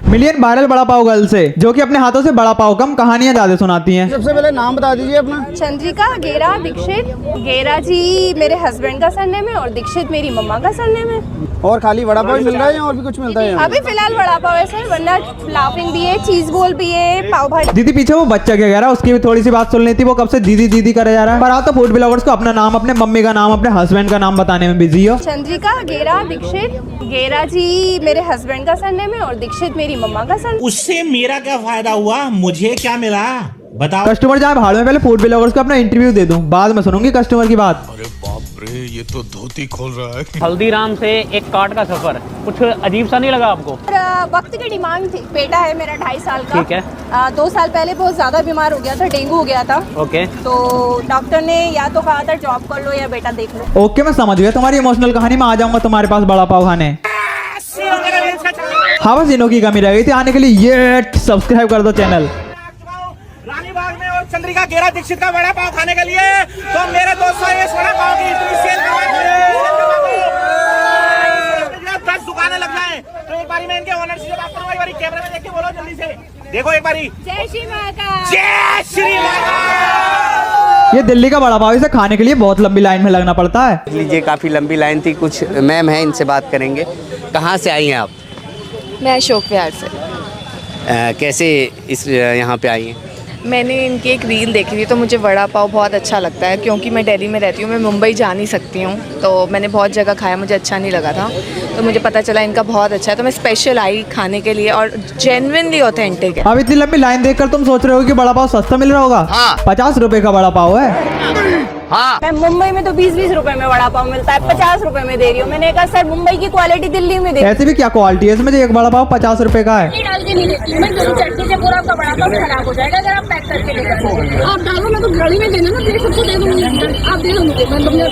Million viral बड़ा पाव girl से, जो कि अपने हाथों से बड़ा पाव कम कहानियां ज्यादा सुनाती हैं। सबसे पहले नाम बता दीजिए अपना। चंद्रिका गेरा दीक्षित। गेरा जी मेरे हस्बैंड का सरनेम है और दीक्षित मेरी मम्मा का सरनेम है। और खाली वड़ा पाव मिल रहा है या और भी कुछ मिलता है? अभी फिलहाल वड़ा पाव है सर, वरना लाफिंग भी है, चीज बोल भी है, पाव भाजी। दीदी पीछे वो बच्चा क्या कह रहा है, उसकी भी थोड़ी सी बात सुन लेती। वो कब से दीदी दीदी करे जा रहा है। पर आप तो फूड ब्लॉगर्स को अपना नाम, अपने मम्मी का नाम, अपने हस्बैंड का नाम बताने में बिजी हो। चंद्रिका गेरा दीक्षित। गेरा जी मेरे हस्बैंड का सरनेम है और दीक्षित मेरी मम्मा का सरनेम। उससे मेरा क्या फायदा हुआ, मुझे क्या मिला बताओ। कस्टमर जाए भाड़ में, पहले फूड ब्लॉगर्स को अपना इंटरव्यू दे दूं, बाद में सुनूंगी कस्टमर की बात। अरे बाप रे, ये तो धोती खोल रहा है। हल्दीराम से एक कार्ड का सफर कुछ अजीब सा नहीं लगा आपको? वक्त की डिमांड थी। बेटा है मेरा 2.5 साल का। ठीक है। 2 साल पहले बहुत ज्यादा बीमार हो गया था, डेंगू हो गया था। ओके। तो डॉक्टर ने या तो कहा था जॉब कर लो या बेटा देख लो। ओके मैं समझ गया तुम्हारी इमोशनल कहानी में। आ जाऊंगा तुम्हारे पास बड़ा पाव खाने। हाँ बस इनों की कमी रह गई थी आने के लिए। ये सब्सक्राइब कर दो चैनल। रानीबाग में और चंद्रिका गेरा दीक्षित का वड़ा पाव खाने के लिए तो मेरे दोस्तों इस वड़ा पाव की इतनी सेल करवा 10 दुकानें लग जाए तो एक बारी मैं इनके ओनर से बात करूंगा। एक बारी कैमरे में देख के बोलो जल्दी से, देखो एक बारी। जय श्री माता। जय श्री माता। ये दिल्ली का बड़ा पाव, इसे खाने के लिए बहुत लंबी लाइन में लगना पड़ता है। लीजिए, काफ़ी लंबी लाइन थी। कुछ मैम है, इनसे बात करेंगे। कहाँ से आई हैं आप? मैं अशोक विहार से। कैसे इस यहाँ पे आई हैं? मैंने इनकी एक रील देखी थी तो मुझे वड़ा पाव बहुत अच्छा लगता है, क्योंकि मैं दिल्ली में रहती हूँ, मैं मुंबई जा नहीं सकती हूँ। तो मैंने बहुत जगह खाया, मुझे अच्छा नहीं लगा था। तो मुझे पता चला इनका बहुत अच्छा है, तो मैं स्पेशल आई खाने के लिए और जेन्युइनली ऑथेंटिक है। अब इतनी लंबी लाइन देखकर तुम सोच रहे हो कि बड़ा पाव सस्ता मिल रहा होगा? हाँ। 50 रुपए का बड़ा पाव है। हाँ। मैं मुंबई में तो 20-20 रुपए में वड़ा पाव मिलता है, 50 रुपए में दे रही हूँ। मैंने कहा सर मुंबई की क्वालिटी दिल्ली में दे। ऐसे भी क्या क्वालिटी है इसमें जो एक बड़ा पाव 50 रुपए का है? डाल के नहीं देती हूँ मैं, क्योंकि चटनी से पूरा आपका वड़ा पाव खराब हो जाएगा अगर आप पैक करके लेकर। आप डालो, मैं तो घड़ी में देना ना, प्लेट सबको दे दूँगी। आप दे दो मुझे।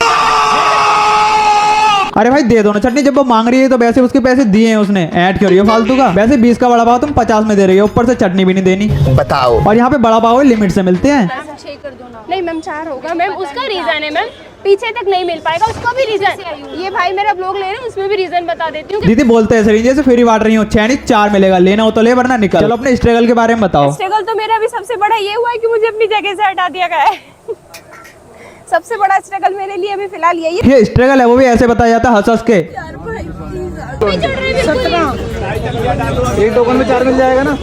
अरे भाई दे दो ना चटनी, जब वो मांग रही है तो वैसे उसके पैसे दिए हैं उसने, ऐड क्यों रही हो फालतू का? वैसे 20 का बड़ा पाव तुम 50 में दे रही हो, ऊपर से चटनी भी नहीं देनी। बताओ। और यहाँ पे बड़ा पाव लिमिट से मिलते हैं। नहीं मैम 4 होगा मैम, उसका रीजन है मैम, पीछे तक नहीं मिल पाएगा, उसका भी रीजन। ये भाई मेरा ब्लॉग ले रहे हैं, उसमें भी रीजन बता देती हूँ। दीदी बोलते हैं सर जैसे फ्री बांट रही हो, 6 नहीं 4 मिलेगा, लेना हो तो ले वरना निकल। चलो अपने स्ट्रगल के बारे में बताओ। स्ट्रगल तो मेरा भी सबसे बड़ा ये हुआ है कि मुझे अपनी जगह से हटा दिया गया है। सबसे बड़ा स्ट्रगल मेरे लिए अभी फिलहाल यही है। ये स्ट्रगल है वो भी ऐसे बताया जाता है हंस हंस के। एक टोकन में 4 मिल जाएगा ना?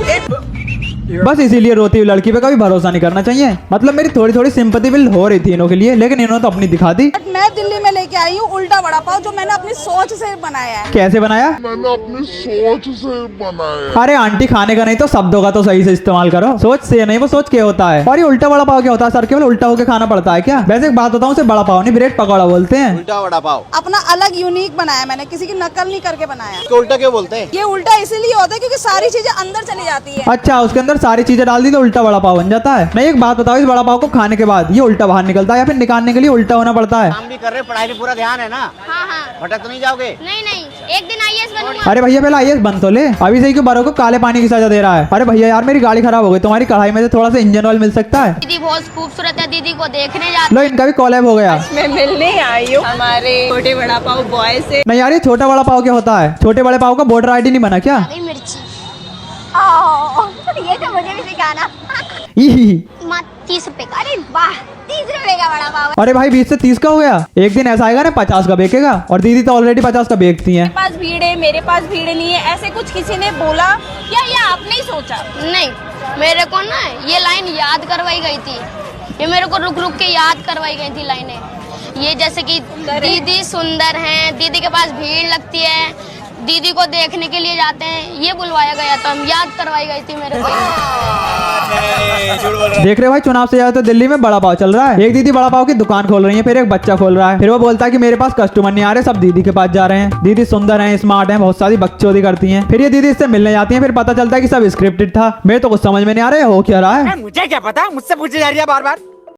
बस इसीलिए रोती हुई लड़की पे कभी भरोसा नहीं करना चाहिए। मतलब मेरी थोड़ी थोड़ी सिंपैथी बिल्ड हो रही थी इनों के लिए, लेकिन इन्होंने तो अपनी दिखा दी। मैं दिल्ली में लेके आई हूँ उल्टा वड़ा पाव, जो मैंने अपनी सोच से बनाया है। कैसे बनाया? मैंने अपनी सोच से बनाया। अरे आंटी खाने का नहीं तो शब्दों का तो सही से इस्तेमाल करो। सोच से नहीं, वो सोच के होता है। और ये उल्टा वड़ा पाव क्या होता है सर? केवल उल्टा होके खाना पड़ता है क्या? वैसे एक बात बताऊं, उसे बड़ा पाव नहीं ब्रेड पकौड़ा बोलते हैं। उल्टा वड़ा पाव अपना अलग यूनिक बनाया मैंने, किसी की नकल नहीं करके बनाया। उल्टा क्यों बोलते हैं? ये उल्टा इसीलिए होता है क्योंकि सारी चीजें अंदर चली जाती है। अच्छा, उसके अंदर सारी चीजें डाल दी तो उल्टा वड़ा पाव बन जाता है। नहीं एक बात बताओ, इस बड़ा पाव को खाने के बाद ये उल्टा बाहर निकलता है या फिर निकालने के लिए उल्टा होना पड़ता है? काम भी कर रहे, पढ़ाई पे पूरा ध्यान है ना? हाँ हाँ। भटक तो नहीं जाओगे? नहीं नहीं, एक दिन आईएएस बनूंगा। अरे भैया पहले आईएएस बन तो ले, अभी से ही क्यों बड़ों को काले पानी की सजा दे रहा है? अरे भैया यार मेरी गाड़ी खराब हो गई, तुम्हारी कढ़ाई में से थोड़ा सा इंजन ऑयल मिल सकता है? दीदी बहुत खूबसूरत है, दीदी को देखने जाते। लो इनका भी कॉलैब हो गया। मैं मिलने आई हूँ हमारे छोटे वड़ा पाव बॉय से। नहीं यार ये छोटा बड़ा पाव क्या होता है? छोटे बड़े पाव का वोटर आईडी नहीं बना क्या? मिर्ची ये तो मुझे भी सिखाना। 30 रुपए का। अरे वाह, 30 रुपए का बड़ा पाव। अरे भाई 20 से 30 का हो गया। एक दिन ऐसा आएगा ना 50 का बेचेगा, और दीदी तो ऑलरेडी 50 का बेचती हैं। मेरे पास भीड़ है, मेरे पास भीड़ नहीं है, ऐसे कुछ किसी ने बोला या ये आपने ही सोचा? नहीं, मेरे को ना ये लाइन याद करवाई गई थी। ये मेरे को रुक रुक के याद करवाई गई थी लाइनें। ये जैसे कि दीदी सुंदर हैं, दीदी के पास भीड़ लगती है, दीदी को देखने के लिए जाते हैं, ये बुलवाया गया था, याद करवाई गई थी मेरे को। देख रहे हो भाई, चुनाव से ज्यादा तो दिल्ली में बड़ा पाव चल रहा है। एक दीदी बड़ा पाव की दुकान खोल रही है, फिर एक बच्चा खोल रहा है, फिर वो बोलता है कि मेरे पास कस्टमर नहीं आ रहे, सब दीदी के पास जा रहे हैं। दीदी सुंदर है, स्मार्ट है, बहुत सारी बकचोदी करती हैं। फिर ये दीदी इससे मिलने जाती है, फिर पता चलता है कि सब स्क्रिप्टेड था। मेरे तो कुछ समझ में नहीं आ रहा है हो क्या रहा है। मुझे क्या पता, मुझसे पूछी जा रही है बार बार।